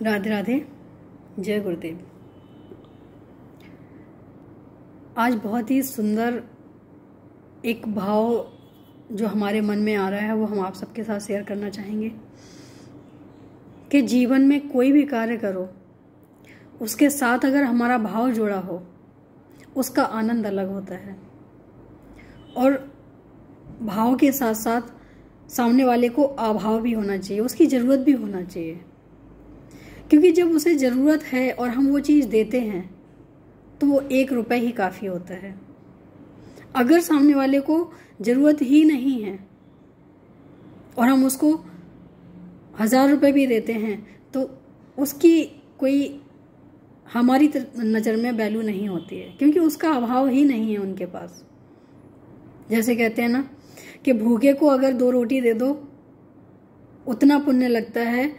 राधे राधे, जय गुरुदेव। आज बहुत ही सुंदर एक भाव जो हमारे मन में आ रहा है वो हम आप सबके साथ शेयर करना चाहेंगे कि जीवन में कोई भी कार्य करो उसके साथ अगर हमारा भाव जुड़ा हो उसका आनंद अलग होता है। और भाव के साथ साथ सामने वाले को अभाव भी होना चाहिए, उसकी ज़रूरत भी होना चाहिए। क्योंकि जब उसे ज़रूरत है और हम वो चीज़ देते हैं तो वो 1 रुपये ही काफ़ी होता है। अगर सामने वाले को ज़रूरत ही नहीं है और हम उसको 1000 रुपये भी देते हैं तो उसकी कोई हमारी नज़र में वैल्यू नहीं होती है, क्योंकि उसका अभाव ही नहीं है उनके पास। जैसे कहते हैं ना कि भूखे को अगर 2 रोटी दे दो उतना पुण्य लगता है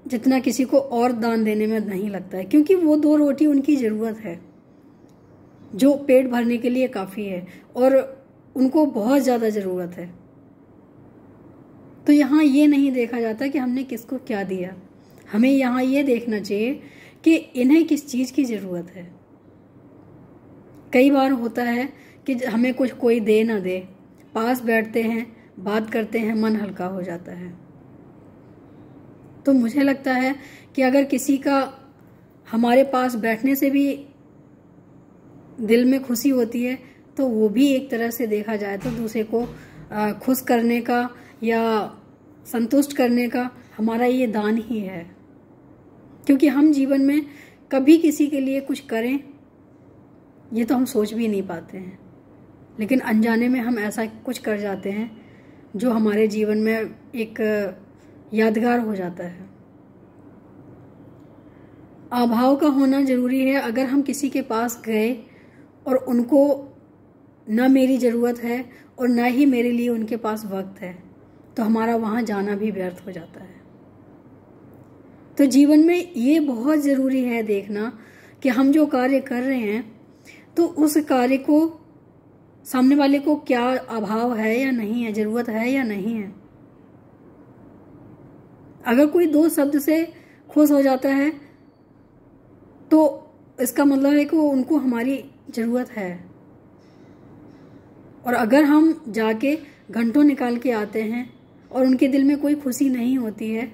जितना किसी को और दान देने में नहीं लगता है, क्योंकि वो 2 रोटी उनकी ज़रूरत है जो पेट भरने के लिए काफ़ी है और उनको बहुत ज़्यादा ज़रूरत है। तो यहाँ ये नहीं देखा जाता कि हमने किसको क्या दिया, हमें यहाँ ये देखना चाहिए कि इन्हें किस चीज़ की ज़रूरत है। कई बार होता है कि हमें कुछ कोई दे ना दे, पास बैठते हैं, बात करते हैं, मन हल्का हो जाता है। तो मुझे लगता है कि अगर किसी का हमारे पास बैठने से भी दिल में खुशी होती है तो वो भी एक तरह से देखा जाए तो दूसरे को खुश करने का या संतुष्ट करने का हमारा ये दान ही है। क्योंकि हम जीवन में कभी किसी के लिए कुछ करें ये तो हम सोच भी नहीं पाते हैं, लेकिन अनजाने में हम ऐसा कुछ कर जाते हैं जो हमारे जीवन में एक यादगार हो जाता है। अभाव का होना जरूरी है। अगर हम किसी के पास गए और उनको ना मेरी ज़रूरत है और ना ही मेरे लिए उनके पास वक्त है तो हमारा वहाँ जाना भी व्यर्थ हो जाता है। तो जीवन में ये बहुत ज़रूरी है देखना कि हम जो कार्य कर रहे हैं तो उस कार्य को सामने वाले को क्या अभाव है या नहीं है, ज़रूरत है या नहीं है। अगर कोई 2 शब्द से खुश हो जाता है तो इसका मतलब है कि उनको हमारी ज़रूरत है। और अगर हम जाके घंटों निकाल के आते हैं और उनके दिल में कोई खुशी नहीं होती है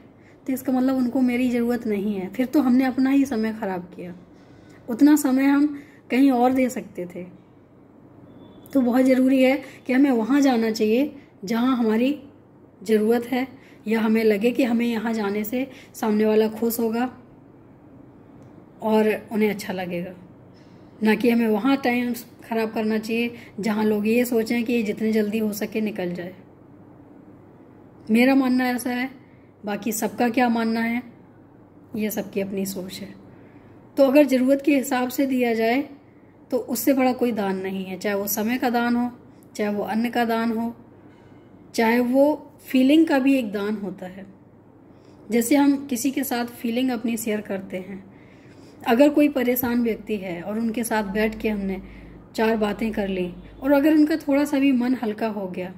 तो इसका मतलब उनको मेरी ज़रूरत नहीं है। फिर तो हमने अपना ही समय ख़राब किया, उतना समय हम कहीं और दे सकते थे। तो बहुत ज़रूरी है कि हमें वहाँ जाना चाहिए जहाँ हमारी ज़रूरत है या हमें लगे कि हमें यहाँ जाने से सामने वाला खुश होगा और उन्हें अच्छा लगेगा। ना कि हमें वहाँ टाइम ख़राब करना चाहिए जहाँ लोग ये सोचें कि जितने जल्दी हो सके निकल जाए। मेरा मानना ऐसा है, बाकी सबका क्या मानना है ये सबकी अपनी सोच है। तो अगर ज़रूरत के हिसाब से दिया जाए तो उससे बड़ा कोई दान नहीं है, चाहे वो समय का दान हो, चाहे वो अन्न का दान हो, चाहे वो फीलिंग का भी एक दान होता है। जैसे हम किसी के साथ फीलिंग अपनी शेयर करते हैं, अगर कोई परेशान व्यक्ति है और उनके साथ बैठ के हमने 4 बातें कर ली और अगर उनका थोड़ा सा भी मन हल्का हो गया,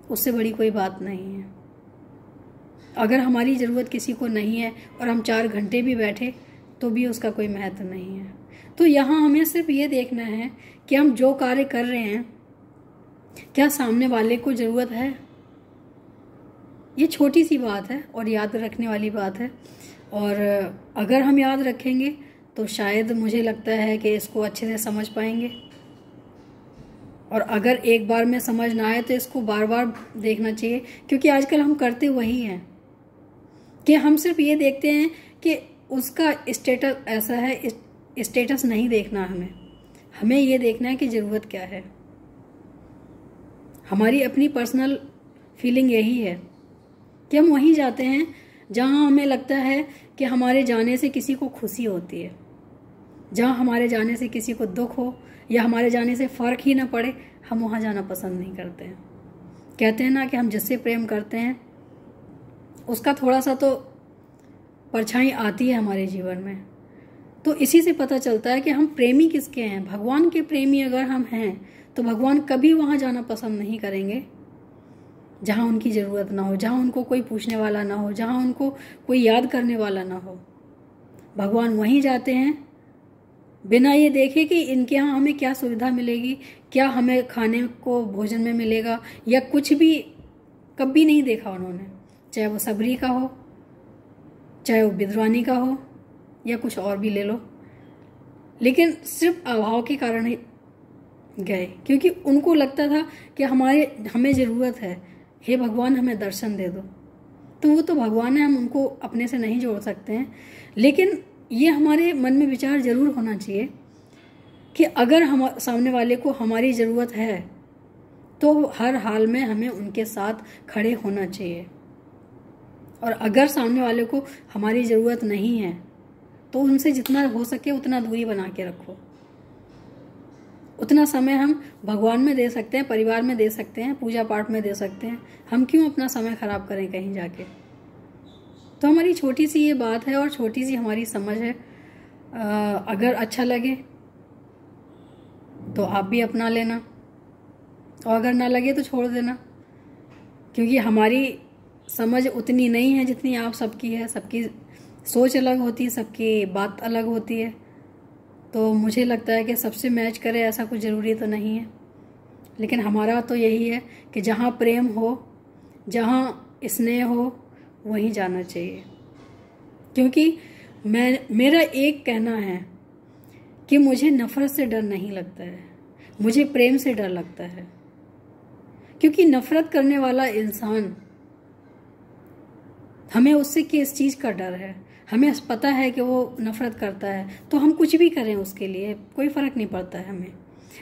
उससे बड़ी कोई बात नहीं है। अगर हमारी ज़रूरत किसी को नहीं है और हम 4 घंटे भी बैठे तो भी उसका कोई महत्व नहीं है। तो यहाँ हमें सिर्फ ये देखना है कि हम जो कार्य कर रहे हैं क्या सामने वाले को ज़रूरत है। ये छोटी सी बात है और याद रखने वाली बात है, और अगर हम याद रखेंगे तो शायद मुझे लगता है कि इसको अच्छे से समझ पाएंगे। और अगर एक बार में समझ ना आए तो इसको बार बार देखना चाहिए, क्योंकि आजकल हम करते वही हैं कि हम सिर्फ ये देखते हैं कि उसका स्टेटस ऐसा है। स्टेटस नहीं देखना हमें ये देखना है कि ज़रूरत क्या है। हमारी अपनी पर्सनल फीलिंग यही है कि हम वहीं जाते हैं जहाँ हमें लगता है कि हमारे जाने से किसी को खुशी होती है। जहाँ हमारे जाने से किसी को दुख हो या हमारे जाने से फ़र्क ही ना पड़े, हम वहाँ जाना पसंद नहीं करते हैं। कहते हैं ना कि हम जिससे प्रेम करते हैं उसका थोड़ा सा तो परछाई आती है हमारे जीवन में। तो इसी से पता चलता है कि हम प्रेमी किसके हैं। भगवान के प्रेमी अगर हम हैं तो भगवान कभी वहाँ जाना पसंद नहीं करेंगे जहाँ उनकी ज़रूरत ना हो, जहाँ उनको कोई पूछने वाला ना हो, जहाँ उनको कोई याद करने वाला ना हो, भगवान वहीं जाते हैं बिना ये देखे कि इनके यहाँ हमें क्या सुविधा मिलेगी, क्या हमें खाने को भोजन में मिलेगा, या कुछ भी कभी नहीं देखा उन्होंने। चाहे वो सबरी का हो, चाहे वो बिद्रवानी का हो, या कुछ और भी ले लो, लेकिन सिर्फ अभाव के कारण ही गए, क्योंकि उनको लगता था कि हमें ज़रूरत है, हे भगवान हमें दर्शन दे दो। तो वो तो भगवान है, हम उनको अपने से नहीं जोड़ सकते हैं। लेकिन ये हमारे मन में विचार ज़रूर होना चाहिए कि अगर हम सामने वाले को हमारी ज़रूरत है तो हर हाल में हमें उनके साथ खड़े होना चाहिए, और अगर सामने वाले को हमारी ज़रूरत नहीं है तो उनसे जितना हो सके उतना दूरी बना के रखो। उतना समय हम भगवान में दे सकते हैं, परिवार में दे सकते हैं, पूजा पाठ में दे सकते हैं। हम क्यों अपना समय खराब करें कहीं जाके। तो हमारी छोटी सी ये बात है और छोटी सी हमारी समझ है। अगर अच्छा लगे तो आप भी अपना लेना, और अगर ना लगे तो छोड़ देना, क्योंकि हमारी समझ उतनी नहीं है जितनी आप सबकी है। सबकी सोच अलग होती है, सबकी बात अलग होती है। तो मुझे लगता है कि सबसे मैच करे ऐसा कुछ ज़रूरी तो नहीं है, लेकिन हमारा तो यही है कि जहाँ प्रेम हो, जहाँ स्नेह हो, वहीं जाना चाहिए। क्योंकि मेरा एक कहना है कि मुझे नफ़रत से डर नहीं लगता है, मुझे प्रेम से डर लगता है। क्योंकि नफ़रत करने वाला इंसान, हमें उससे किस चीज़ का डर है, हमें पता है कि वो नफ़रत करता है, तो हम कुछ भी करें उसके लिए कोई फ़र्क नहीं पड़ता है हमें।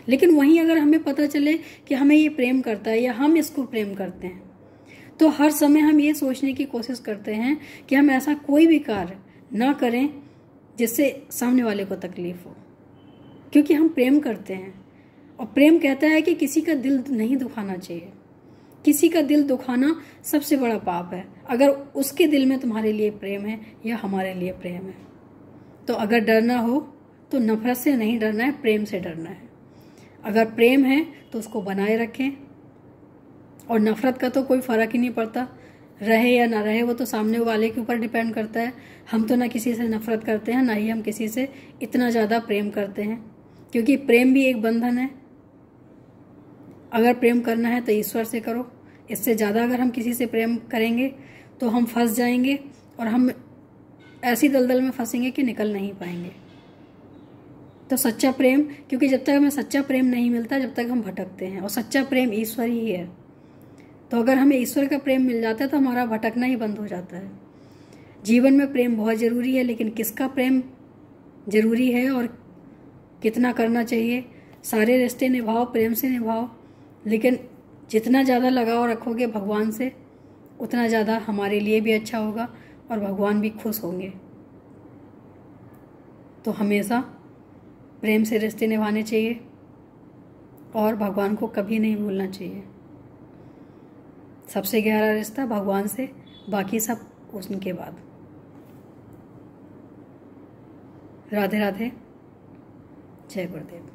लेकिन वहीं अगर हमें पता चले कि हमें ये प्रेम करता है या हम इसको प्रेम करते हैं, तो हर समय हम ये सोचने की कोशिश करते हैं कि हम ऐसा कोई भी कार्य ना करें जिससे सामने वाले को तकलीफ हो, क्योंकि हम प्रेम करते हैं। और प्रेम कहता है कि किसी का दिल नहीं दुखाना चाहिए। किसी का दिल दुखाना सबसे बड़ा पाप है, अगर उसके दिल में तुम्हारे लिए प्रेम है या हमारे लिए प्रेम है। तो अगर डरना हो तो नफरत से नहीं डरना है, प्रेम से डरना है। अगर प्रेम है तो उसको बनाए रखें, और नफरत का तो कोई फ़र्क ही नहीं पड़ता, रहे या ना रहे, वो तो सामने वाले के ऊपर डिपेंड करता है। हम तो ना किसी से नफरत करते हैं, ना ही हम किसी से इतना ज़्यादा प्रेम करते हैं, क्योंकि प्रेम भी एक बंधन है। अगर प्रेम करना है तो ईश्वर से करो, इससे ज़्यादा अगर हम किसी से प्रेम करेंगे तो हम फंस जाएंगे, और हम ऐसी दलदल में फंसेंगे कि निकल नहीं पाएंगे। तो सच्चा प्रेम, क्योंकि जब तक हमें सच्चा प्रेम नहीं मिलता, जब तक हम भटकते हैं, और सच्चा प्रेम ईश्वर ही है। तो अगर हमें ईश्वर का प्रेम मिल जाता है तो हमारा भटकना ही बंद हो जाता है। जीवन में प्रेम बहुत ज़रूरी है, लेकिन किसका प्रेम ज़रूरी है और कितना करना चाहिए। सारे रिश्ते निभाओ, प्रेम से निभाओ, लेकिन जितना ज़्यादा लगाव रखोगे भगवान से, उतना ज़्यादा हमारे लिए भी अच्छा होगा और भगवान भी खुश होंगे। तो हमेशा प्रेम से रिश्ते निभाने चाहिए और भगवान को कभी नहीं भूलना चाहिए। सबसे गहरा रिश्ता भगवान से, बाकी सब उनके बाद। राधे राधे, जय गुरुदेव।